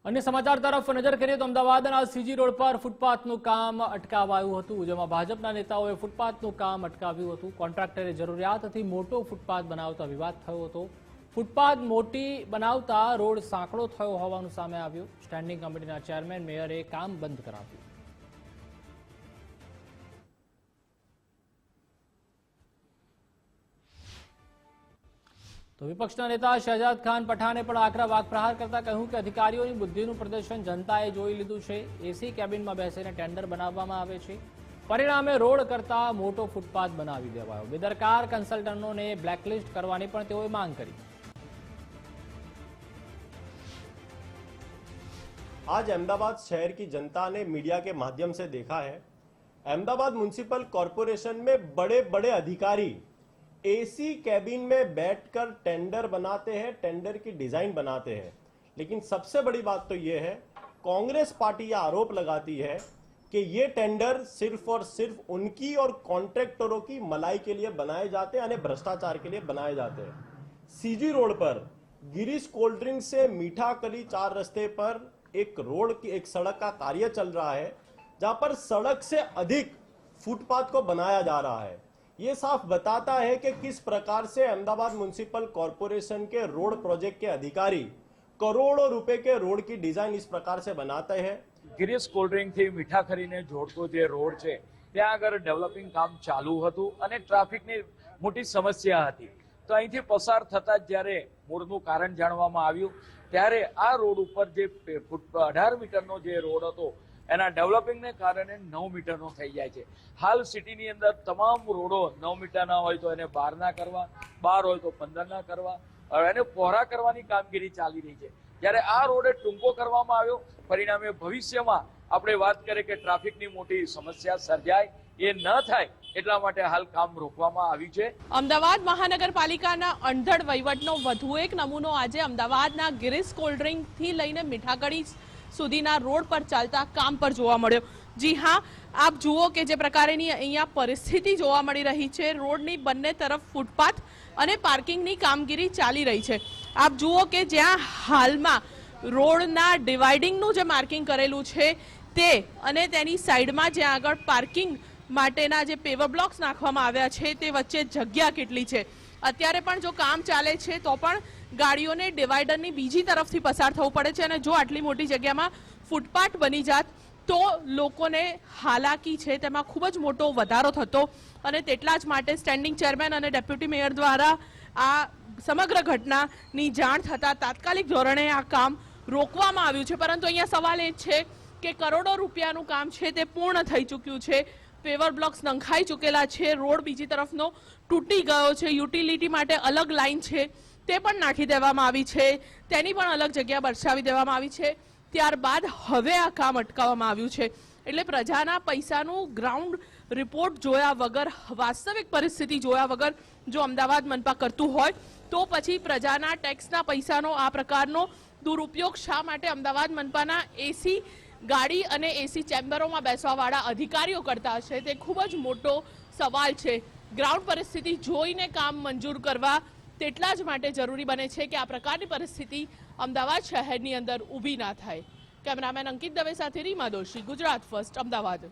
अन्य समाचार तरफ नजर करिए तो अमदावादना सीजी रोड पर फूटपाथનું કામ અટકાવાયું હતું, જેમાં ભાજપના નેતાઓએ ફૂટપાથનું કામ અટકાવ્યું હતું। કોન્ટ્રાક્ટરે જરૂરિયાતથી મોટો ફૂટપાથ બનાવતા વિવાદ થયો હતો। ફૂટપાથ મોટી બનાવતા રોડ સાંકડો થયો હોવાનું સામે આવ્યું। સ્ટેન્ડિંગ કમિટીના ચેરમેન મેયરે કામ બંધ કરાવ્યું। तो विपक्षना नेता शहजाद खान पठाने पर आकरा वाक प्रहार करता कहूं कि अधिकारीओनी बुद्धिનું प्रदर्शन जनताए જોઈ લીધું છે। એસી કેબિનમાં બેસીને ટેન્ડર બનાવવામાં આવે છે, પરિણામે રોડ કરતા મોટો ફૂટપાથ બનાવી દેવાયો। બેદરકાર કન્સલ્ટન્ટોને બ્લેકલિસ્ટ करवानी પણ તેઓએ માંગ કરી। आज अहमदाबाद शहर की जनता ने मीडिया के माध्यम से देखा है, अहमदाबाद म्युनिसिपल कॉरपोरेशन में बड़े बड़े अधिकारी एसी कैबिन में बैठकर टेंडर बनाते हैं, टेंडर की डिजाइन बनाते हैं। लेकिन सबसे बड़ी बात तो यह है, कांग्रेस पार्टी यह आरोप लगाती है कि ये टेंडर सिर्फ और सिर्फ उनकी और कॉन्ट्रैक्टरों की मलाई के लिए बनाए जाते हैं, यानी भ्रष्टाचार के लिए बनाए जाते हैं। सीजी रोड पर गिरीश कोल्ड ड्रिंक से मीठा कली 4 रास्ते पर एक रोड की एक सड़क का कार्य चल रहा है, जहां पर सड़क से अधिक फुटपाथ को बनाया जा रहा है। ये साफ बताता है कि किस प्रकार से अहमदाबाद म्युनिसिपल कॉरपोरेशन के रोड प्रोजेक्ट के अधिकारी करोड़ों रुपए के रोड की डिजाइन इस प्रकार से बनाते हैं। गिरीश कोल्ड ड्रिंक थी मीठा खरीने जोड़तो जे रोड छे त्यां આગળ डेवलपिंग काम चालू હતું અને ટ્રાફિકની મોટી સમસ્યા હતી। તો અહીંથી પસાર થતા જ્યારે મૂળનું કારણ જાણવામાં આવ્યું ત્યારે આ રોડ ઉપર જે 18 મીટરનો જે રોડ હતો એના ડેવલપિંગને કારણે 9 મીટરનો થઈ જાય છે। હાલ સિટીની અંદર તમામ રોડો 9 મીટરના હોય તો એને 12 ના કરવા, 12 હોય તો 15 ના કરવા, એને પહોળા કરવાની કામગીરી ચાલી રહી છે। જ્યારે આ રોડે ટૂંકો કરવામાં આવ્યો, પરિણામે ભવિષ્યમાં આપણે વાત કરીએ કે ટ્રાફિકની મોટી સમસ્યા સર્જાય, એ ન થાય એટલા માટે હાલ કામ રોકવામાં આવ્યું છે। અમદાવાદ મહાનગરપાલિકાના અણધડ વહીવટનો વધુ એક નમૂનો આજે અમદાવાદના ગિરીશ કોલ્ડ ડ્રિંકથી લઈને મીઠાકડી સુધીના રોડ પર ચાલતા કામ પર જોવા મળ્યો। જી હા, આપ જુઓ કે જે પ્રકારની અહીંયા પરિસ્થિતિ જોવા મળી રહી છે, રોડની બંને તરફ ફૂટપાથ અને પાર્કિંગની કામગીરી ચાલી રહી છે। આપ જુઓ કે જ્યાં હાલમાં રોડના ડિવાઇડિંગનું જે માર્કિંગ કરેલું છે તે અને તેની સાઈડમાં જ્યાં આગળ પાર્કિંગ માટેના જે પેવર બ્લોક્સ નાખવામાં આવ્યા છે તે વચ્ચે જગ્યા કેટલી છે। અત્યારે પણ જો કામ ચાલે છે તો પણ ગાડીઓને ડિવાઈડરની બીજી તરફથી પસાર થવું પડે છે અને જો આટલી મોટી જગ્યામાં ફૂટપાથ બની જાત તો લોકોને હાલાકી છે તેમાં ખૂબ જ મોટો વધારો થતો અને તેટલા જ માટે સ્ટેન્ડિંગ ચેરમેન અને ડેપ્યુટી મેયર દ્વારા આ સમગ્ર ઘટનાની જાણ થતાં તાત્કાલિક ધોરણે આ કામ રોકવામાં આવ્યું છે। પરંતુ અહીંયા સવાલ એ છે કે કરોડો રૂપિયાનું કામ છે તે પૂર્ણ થઈ ચૂક્યું છે, પેવર બ્લોક્સ નંખાઈ ચૂકેલા છે, રોડ બીજી તરફનો તૂટી ગયો છે, યુટિલિટી માટે અલગ લાઈન છે તે પણ નાખી દેવામાં આવી છે, તેની પણ અલગ જગ્યા દર્શાવી દેવામાં આવી છે। ત્યારબાદ હવે આ કામ અટકાવવામાં આવ્યું છે। એટલે પ્રજાના પૈસાનું ગ્રાઉન્ડ રિપોર્ટ જોયા વગર, વાસ્તવિક પરિસ્થિતિ જોયા વગર જો અમદાવાદ મનપા કરતું હોય તો પછી પ્રજાના ટેક્સના પૈસાનો આ પ્રકારનો દુરુપયોગ શા માટે અમદાવાદ મનપાના એસી ગાડી અને એસી ચેમ્બરોમાં બેસવાવાળા અધિકારીઓ કરતા હશે તે ખૂબ જ મોટો સવાલ છે। ગ્રાઉન્ડ પરિસ્થિતિ જોઈને કામ મંજૂર કરવા તેટલા જ માટે જરૂરી બને છે કે આ પ્રકારની પરિસ્થિતિ અમદાવાદ શહેરની અંદર ઊભી ના થાય। કેમેરામેન અંકિત દવે સાથે રીમા દોશી, ગુજરાત ફર્સ્ટ, અમદાવાદ।